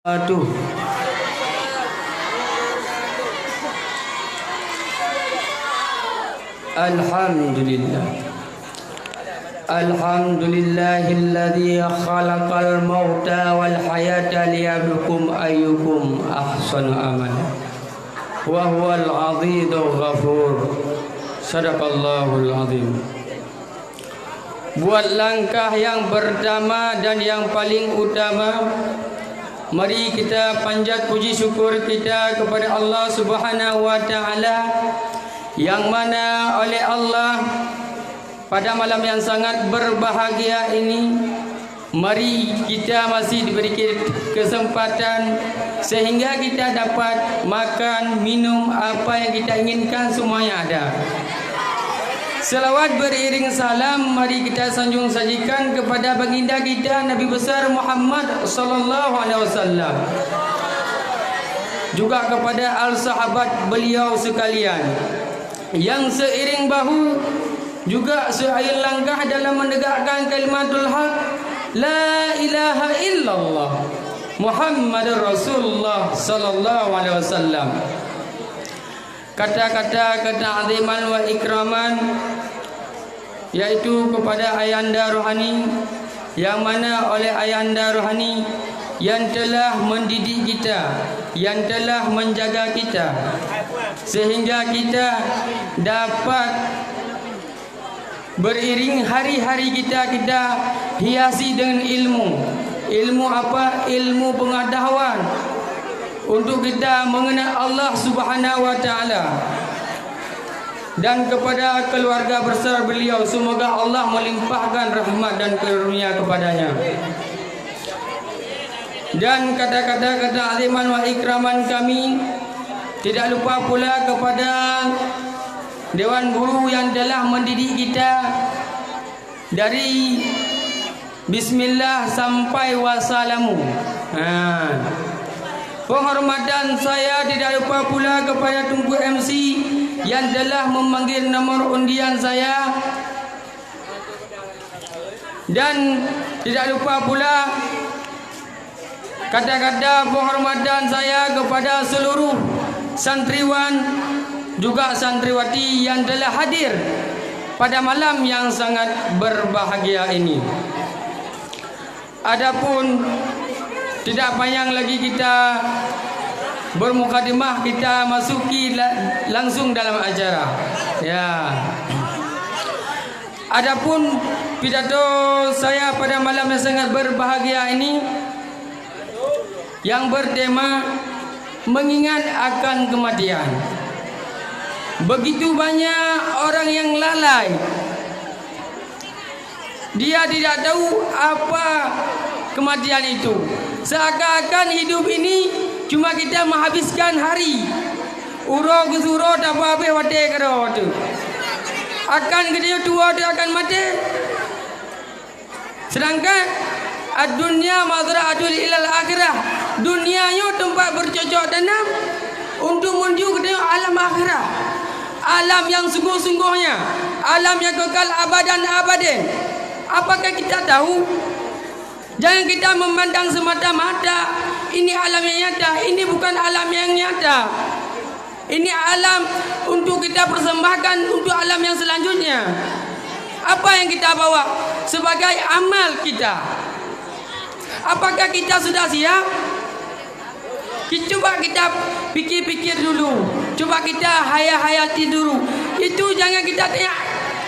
Aduh. Alhamdulillah. Alhamdulillahilladzi khalaqal mauta wal hayata liyabluwakum ayyukum ahsanu amala. Wa huwal azizul ghafur. Sadaqallahul azim. Buat langkah yang pertama dan yang paling utama, mari kita panjat puji syukur kita kepada Allah Subhanahu wa taala, yang mana oleh Allah pada malam yang sangat berbahagia ini, mari kita masih diberi kesempatan sehingga kita dapat makan, minum apa yang kita inginkan, semuanya ada. Selawat beriring salam mari kita sanjung sajikan kepada baginda kita Nabi besar Muhammad sallallahu alaihi wasallam, juga kepada al sahabat beliau sekalian yang seiring bahu juga seiring langkah dalam menegakkan kalimatul haq la ilaha illallah Muhammadur Rasulullah sallallahu alaihi wasallam. Kata-kata keta'ziman wa ikraman yaitu kepada ayahanda rohani, yang mana oleh ayahanda rohani yang telah mendidik kita, yang telah menjaga kita sehingga kita dapat beriring hari-hari kita hiasi dengan ilmu. Ilmu apa? Ilmu pengetahuan untuk kita mengenal Allah Subhanahu wa taala. Dan kepada keluarga besar beliau, semoga Allah melimpahkan rahmat dan karunia kepadanya. Dan kata-kata aziman wa ikraman kami tidak lupa pula kepada dewan guru yang telah mendidik kita dari bismillah sampai wassalamu. Penghormatan saya tidak lupa pula kepada Tunku MC yang telah memanggil nomor undian saya, dan tidak lupa pula kata-kata penghormatan saya kepada seluruh santriwan juga santriwati yang telah hadir pada malam yang sangat berbahagia ini. Adapun tidak panjang lagi kita bermukadimah, kita masuki langsung dalam acara. Ya. Adapun pidato saya pada malam yang sangat berbahagia ini yang bertema mengingat akan kematian. Begitu banyak orang yang lalai. Dia tidak tahu apa kematian itu. Seakan-akan hidup ini cuma kita menghabiskan hari. Uro ke suro tak apa-apa wate karo tu. Akan kita tua tu akan mati. Sedangkan ad-dunya mazra'atul ilal akhirah. Dunia itu tempat bercocok tanam untuk menuju ke alam akhirah. Alam yang sungguh-sungguhnya, alam yang kekal abadan abadin. Apakah kita tahu? Jangan kita memandang semata-mata ini alam yang nyata, ini bukan alam yang nyata. Ini alam untuk kita persembahkan untuk alam yang selanjutnya. Apa yang kita bawa sebagai amal kita? Apakah kita sudah siap? Coba kita pikir-pikir dulu. Coba kita hayati dulu. Itu jangan kita tanya.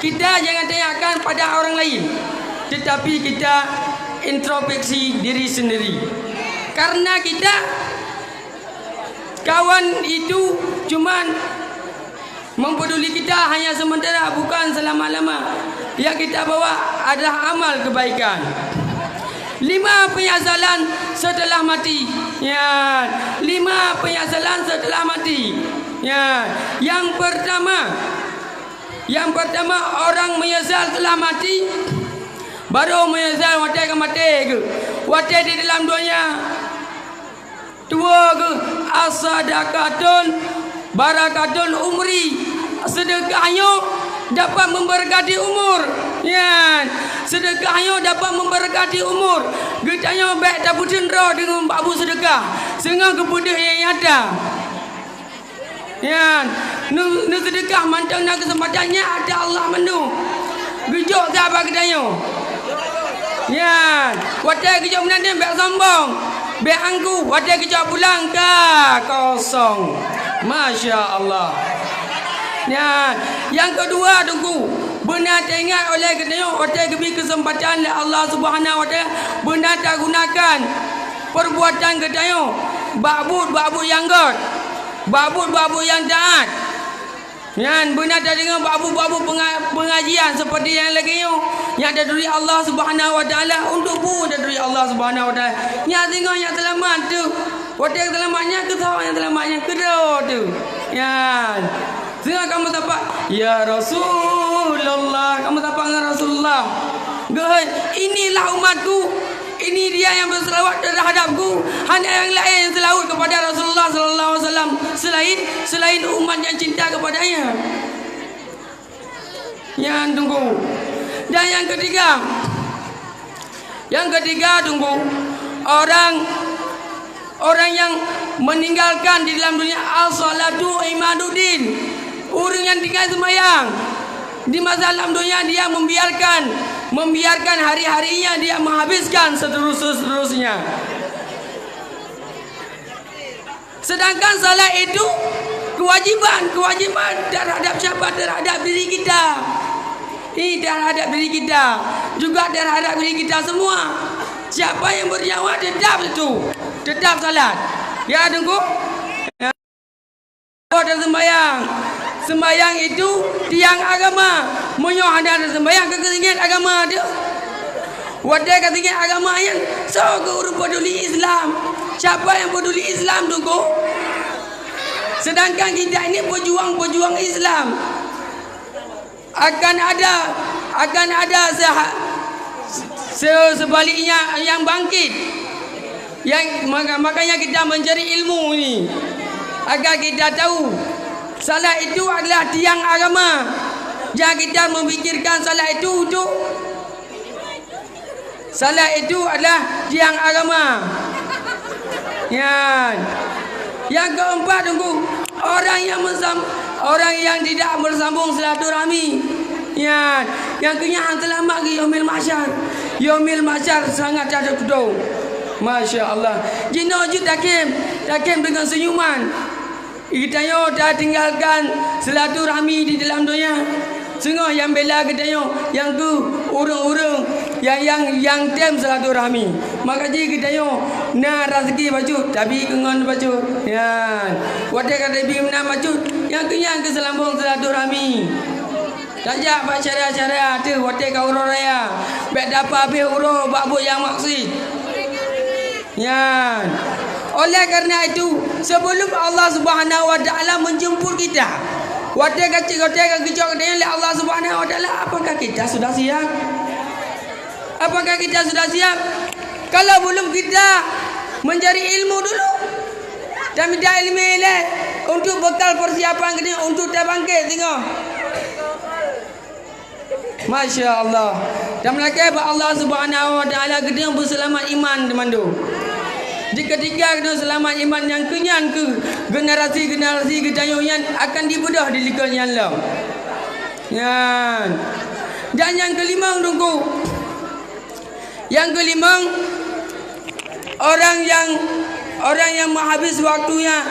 Kita jangan tanyakan pada orang lain, tetapi kita introspeksi diri sendiri. Karena kita kawan itu cuman mempeduli kita hanya sementara, bukan selama-lama. Yang kita bawa adalah amal kebaikan. 5 penyesalan setelah mati. Ya, 5 penyesalan setelah mati. Ya, yang pertama orang menyesal setelah mati. Baru menyesal wate ke mati ke. Wate di dalam dunia. Dua ke asadaqatun barakatul umri. Sedekahnya dapat memberkati umur. Ya. sedekahnya dapat memberkati umur. Getanya baik tak bercendera dengan babu sedekah. Sehingga kepada yang ada. Ya, nu sedekah mantang nak kesempatannya ada Allah menu. Gejok siapa getanya? Ya, wadah kejap menandim baik sombong, baik angku, wadah kejap pulang ke kosong. Masya Allah. Ya, yang kedua tunggu, benar teringat oleh ketengok wadah kebi kesempatan oleh Allah Subhanahu Wa Taala, benar tak gunakan perbuatan ketengok, babut yang god, babut yang taat. Yang benar tak dengar babu-babu pengajian seperti yang lagi yang ada dari Allah Subhanahu Wa Taala untuk pun ada dari Allah Subhanahu Wa Taala. Yang tengok yang selamat tu, wadah selamatnya ke tahu yang selamatnya ke tu. Ya. Sehingga kamu sapa ya Rasulullah, kamu sapa dengan Rasulullah. Gehoi, inilah umatku. Ini dia yang berselawat terhadapku. Hanya yang lain yang selawat kepada Rasulullah sallallahu alaihi wasallam selain umat yang cinta kepadanya. Yang tunggu. Dan yang ketiga tunggu. Orang yang meninggalkan di dalam dunia as-salatu imaduddin. Orang yang tinggal sembahyang di masa dalam dunia dia membiarkan hari-harinya dia menghabiskan seterusnya. Sedangkan salat itu kewajiban terhadap siapa? Terhadap diri kita. Ini terhadap diri kita, juga terhadap diri kita semua. Siapa yang bernyawa tetap salat. Ya tunggu. Ada sembahyang itu tiang agama. Monyo ada sembahyang kekeringin agama dia. Wadah kekeringin agama yang so guru peduli Islam. Siapa yang peduli Islam tunggu? Sedangkan kita ini pejuang Islam. Akan ada sebaliknya yang bangkit. Yang makanya kita mencari ilmu ini agar kita tahu salat itu adalah tiang agama. Jangan kita memikirkan salat itu adalah tiang agama. Ya. Yang keempat tunggu, orang yang tidak bersambung silaturahmi. Ya, yang kenyahan selamat ke yaumil mahsyar. Yaumil mahsyar sangat ada kudo. Masya Allah. Jino je takim dengan senyuman. Kita dah tinggalkan silaturahmi di dalam dunia. Sungguh yang bela kita yang tu urung-urung yang tem silaturahmi. Maka ji kita na rezeki baju tapi kengon baju. Ya. Wadah kata bi na baju yang kenyang ke selambung silaturahmi. Tajak pak syariah tu wadah ka urang raya. Bek dapat habis urang bak yang maksud. Ya. Oleh karena itu sebelum Allah Subhanahu Wa Taala menjemput kita, wadah kecil oleh Allah Subhanahu Wa Taala, apakah kita sudah siap? Apakah kita sudah siap? Kalau belum, kita mencari ilmu dulu. Dan minta ilmu ini untuk bekal persiapan kita untuk terbangkit. Tengok. Masya Allah. Dan mereka Allah Subhanahu Wa Taala kita berselamat iman teman-teman. Di ketiga kena selamat iman yang kenyan ke generasi kita yang akan dibedah di likan yang lain. Ya. Dan yang kelima tunggu. Yang kelima orang yang menghabis waktunya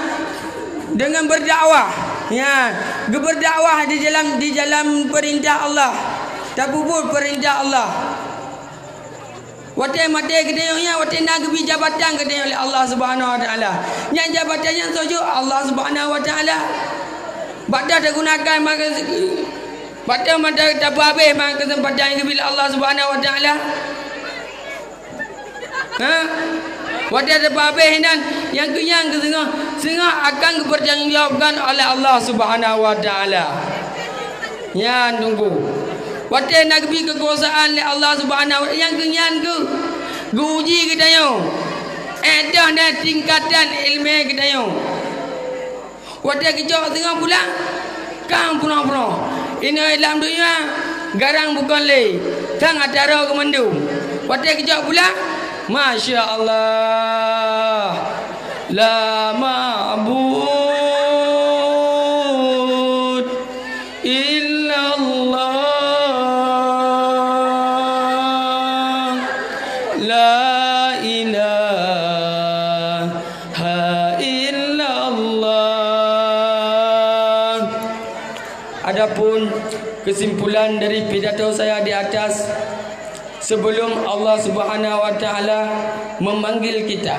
dengan berdakwah. Ya, berdakwah di dalam perintah Allah. Tak puput perintah Allah. Watai mati kedayanya watai nak kebi jabatan kedaya oleh Allah Subhanahu Wa Taala. Yang jabatan yang tuju Allah Subhanahu Wa Taala. Badak digunakan maka badak mata tak habis maka kesempatan yang kebi Allah Subhanahu Wa Taala. Ha? Wadah tak habis dan yang kenyang ke sehingga akan dipertanggungjawabkan oleh Allah Subhanahu Wa Taala. Ya tunggu. Wadah nak pergi kekuasaan oleh Allah Subhanahu Wa Taala yang kenyan ke uji kita yo. Edah dan tingkatan ilmu kita yo. Wadah kita tengah pulang, kang pulang. Ini dalam dunia garang bukan le. Tang atara kemandung. Watai kejap pula. Masya Allah. La ma'bud illallah. La ilaha illallah. Adapun kesimpulan dari pidato saya di atas, sebelum Allah Subhanahu wa taala memanggil kita,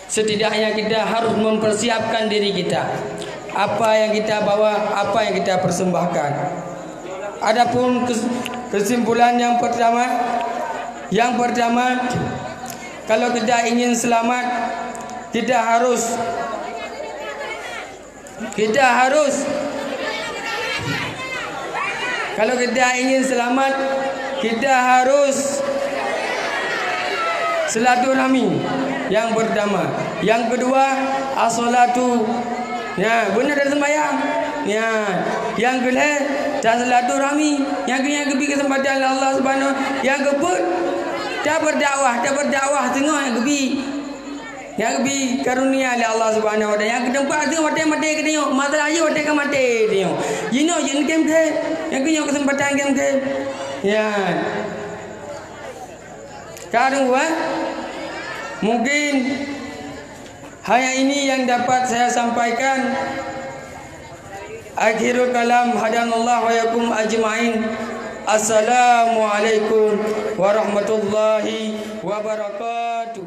setidaknya kita harus mempersiapkan diri kita. Apa yang kita bawa, apa yang kita persembahkan. Adapun kesimpulan yang pertama, kalau kita ingin selamat, kita harus kalau kita ingin selamat, kita harus silaturahmi. Yang pertama. Yang kedua, as-salatu. Ya, benar dah sembahyang. Ya. Yang kedua, dan silaturahmi. Yang kedua kesempatan Allah Subhanahu. Yang keempat, dah berdakwah tengok yang kebi. Yang kebi karunia oleh Allah Subhanahu wa taala. Yang keempat tu mati ke tengok. Masalah ayo mati ke mati tengok. You know yen kem ke. Yang punya kesempatan kem ke. Ya. Kedua, mungkin hanya ini yang dapat saya sampaikan. Akhirul kalam, hadanallahu wa yakum ajma'in. Assalamualaikum warahmatullahi wabarakatuh.